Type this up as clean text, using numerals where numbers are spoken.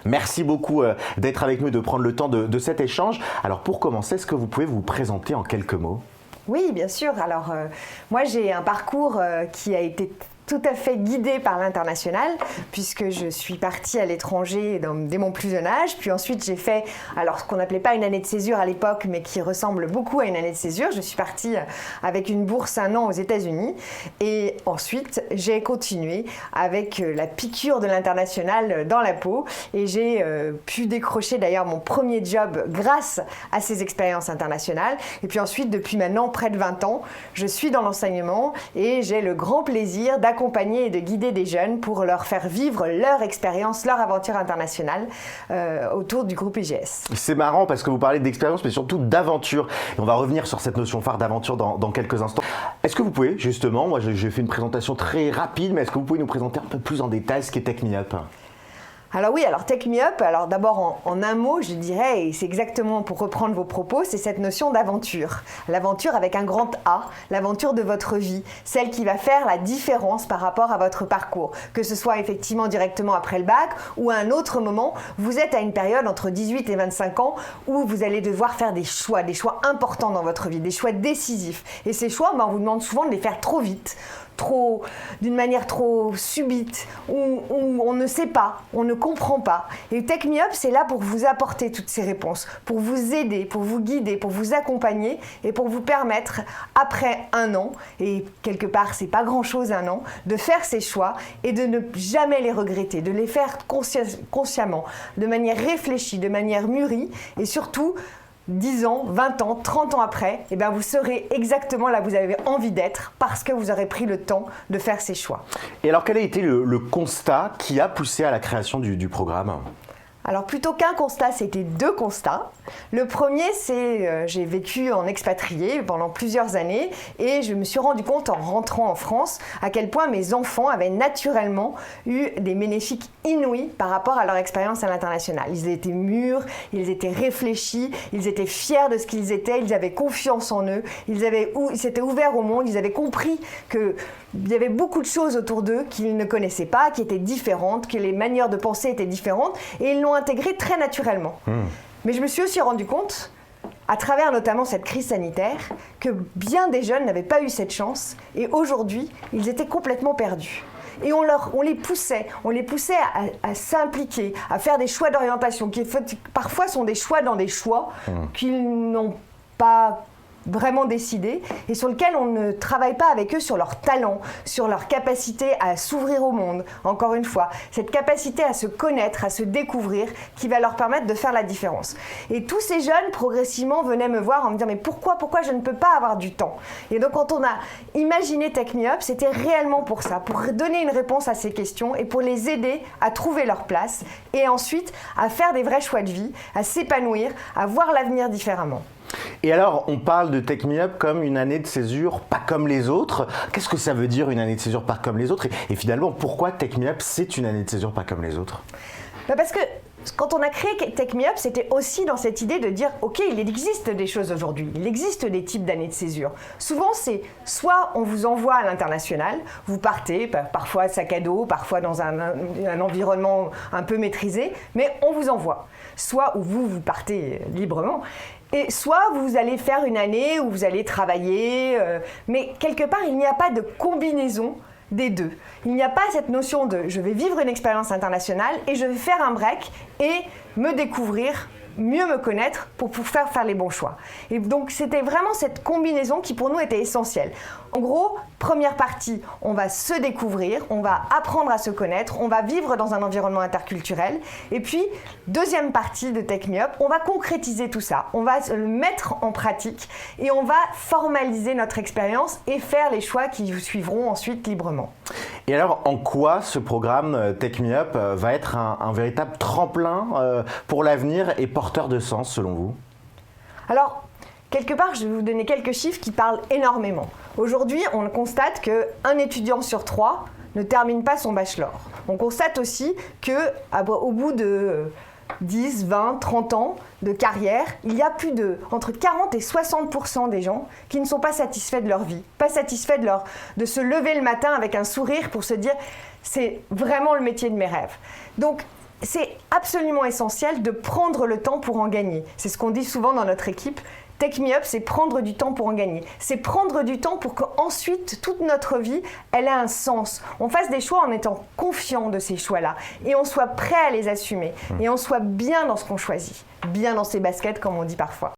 Merci beaucoup d'être avec nous et de prendre le temps de cet échange. Alors pour commencer, est-ce que vous pouvez vous présenter en quelques mots ? Oui, bien sûr. Alors, moi, j'ai un parcours qui a été tout à fait guidée par l'international, puisque je suis partie à l'étranger dès mon plus jeune âge. Puis ensuite, j'ai fait ce qu'on n'appelait pas une année de césure à l'époque, mais qui ressemble beaucoup à une année de césure. Je suis partie avec une bourse 1 an aux États-Unis. Et ensuite, j'ai continué avec la piqûre de l'international dans la peau. Et j'ai pu décrocher d'ailleurs mon premier job grâce à ces expériences internationales. Et puis ensuite, depuis maintenant près de 20 ans, je suis dans l'enseignement et j'ai le grand plaisir d'accompagner et de guider des jeunes pour leur faire vivre leur expérience, leur aventure internationale autour du groupe IGS. C'est marrant parce que vous parlez d'expérience mais surtout d'aventure. Et on va revenir sur cette notion phare d'aventure dans quelques instants. Est-ce que vous pouvez justement, moi j'ai fait une présentation très rapide, mais est-ce que vous pouvez nous présenter un peu plus en détail ce qu'est Take Me Up ? Alors oui, Take Me Up, d'abord en un mot, je dirais, et c'est exactement pour reprendre vos propos, c'est cette notion d'aventure. L'aventure avec un grand A, l'aventure de votre vie, celle qui va faire la différence par rapport à votre parcours. Que ce soit effectivement directement après le bac ou à un autre moment, vous êtes à une période entre 18 et 25 ans où vous allez devoir faire des choix importants dans votre vie, des choix décisifs. Et ces choix, on vous demande souvent de les faire trop vite, d'une manière trop subite, où on ne sait pas, on ne comprend pas. Et Take Me Up, c'est là pour vous apporter toutes ces réponses, pour vous aider, pour vous guider, pour vous accompagner et pour vous permettre, après 1 an, et quelque part c'est pas grand-chose 1 an, de faire ces choix et de ne jamais les regretter, de les faire consciemment, de manière réfléchie, de manière mûrie et surtout 10 ans, 20 ans, 30 ans après, vous serez exactement là où vous avez envie d'être parce que vous aurez pris le temps de faire ces choix. Et alors, quel a été le constat qui a poussé à la création du programme ? Alors plutôt qu'un constat, c'était 2 constats. Le premier, c'est j'ai vécu en expatrié pendant plusieurs années et je me suis rendu compte en rentrant en France à quel point mes enfants avaient naturellement eu des bénéfices inouïs par rapport à leur expérience à l'international. Ils étaient mûrs, ils étaient réfléchis, ils étaient fiers de ce qu'ils étaient, ils avaient confiance en eux, ils s'étaient ouverts au monde, ils avaient compris qu'il y avait beaucoup de choses autour d'eux qu'ils ne connaissaient pas, qui étaient différentes, que les manières de penser étaient différentes et ils l'ont intégré très naturellement. Mais je me suis aussi rendu compte, à travers notamment cette crise sanitaire, que bien des jeunes n'avaient pas eu cette chance et aujourd'hui, ils étaient complètement perdus. Et on les poussait à s'impliquer, à faire des choix d'orientation qui parfois sont des choix dans des choix qu'ils n'ont pas vraiment décidés et sur lesquels on ne travaille pas avec eux sur leur talent, sur leur capacité à s'ouvrir au monde, encore une fois, cette capacité à se connaître, à se découvrir qui va leur permettre de faire la différence. Et tous ces jeunes progressivement venaient me voir en me disant mais pourquoi je ne peux pas avoir du temps ? Et donc quand on a imaginé Take Me Up, c'était réellement pour ça, pour donner une réponse à ces questions et pour les aider à trouver leur place et ensuite à faire des vrais choix de vie, à s'épanouir, à voir l'avenir différemment. Et alors, on parle de Take Me Up comme une année de césure pas comme les autres. Qu'est-ce que ça veut dire une année de césure pas comme les autres ? Et finalement, pourquoi Take Me Up, c'est une année de césure pas comme les autres ? Parce que quand on a créé Take Me Up, c'était aussi dans cette idée de dire « Ok, il existe des choses aujourd'hui, il existe des types d'années de césure. » Souvent, c'est soit on vous envoie à l'international, vous partez, parfois sac à dos, parfois dans un environnement un peu maîtrisé, mais on vous envoie. Soit où vous partez librement. Et soit vous allez faire une année où vous allez travailler, mais quelque part, il n'y a pas de combinaison des deux. Il n'y a pas cette notion de « je vais vivre une expérience internationale et je vais faire un break et me découvrir, mieux me connaître pour faire les bons choix ». Et donc, c'était vraiment cette combinaison qui pour nous était essentielle. En gros, première partie, on va se découvrir, on va apprendre à se connaître, on va vivre dans un environnement interculturel. Et puis, deuxième partie de Take Me Up, on va concrétiser tout ça. On va le mettre en pratique et on va formaliser notre expérience et faire les choix qui suivront ensuite librement. Et alors, en quoi ce programme Take Me Up va être un véritable tremplin pour l'avenir et porteur de sens selon vous ? Alors, quelque part, je vais vous donner quelques chiffres qui parlent énormément. Aujourd'hui, on constate qu'un étudiant sur 3 ne termine pas son bachelor. On constate aussi qu'au bout de 10, 20, 30 ans de carrière, il y a entre 40 et 60% des gens qui ne sont pas satisfaits de leur vie, pas satisfaits de se lever le matin avec un sourire pour se dire « c'est vraiment le métier de mes rêves ». Donc, c'est absolument essentiel de prendre le temps pour en gagner. C'est ce qu'on dit souvent dans notre équipe. Take Me Up, c'est prendre du temps pour en gagner. C'est prendre du temps pour qu'ensuite, toute notre vie, elle ait un sens. On fasse des choix en étant confiant de ces choix-là. Et on soit prêt à les assumer. Et on soit bien dans ce qu'on choisit. Bien dans ses baskets, comme on dit parfois.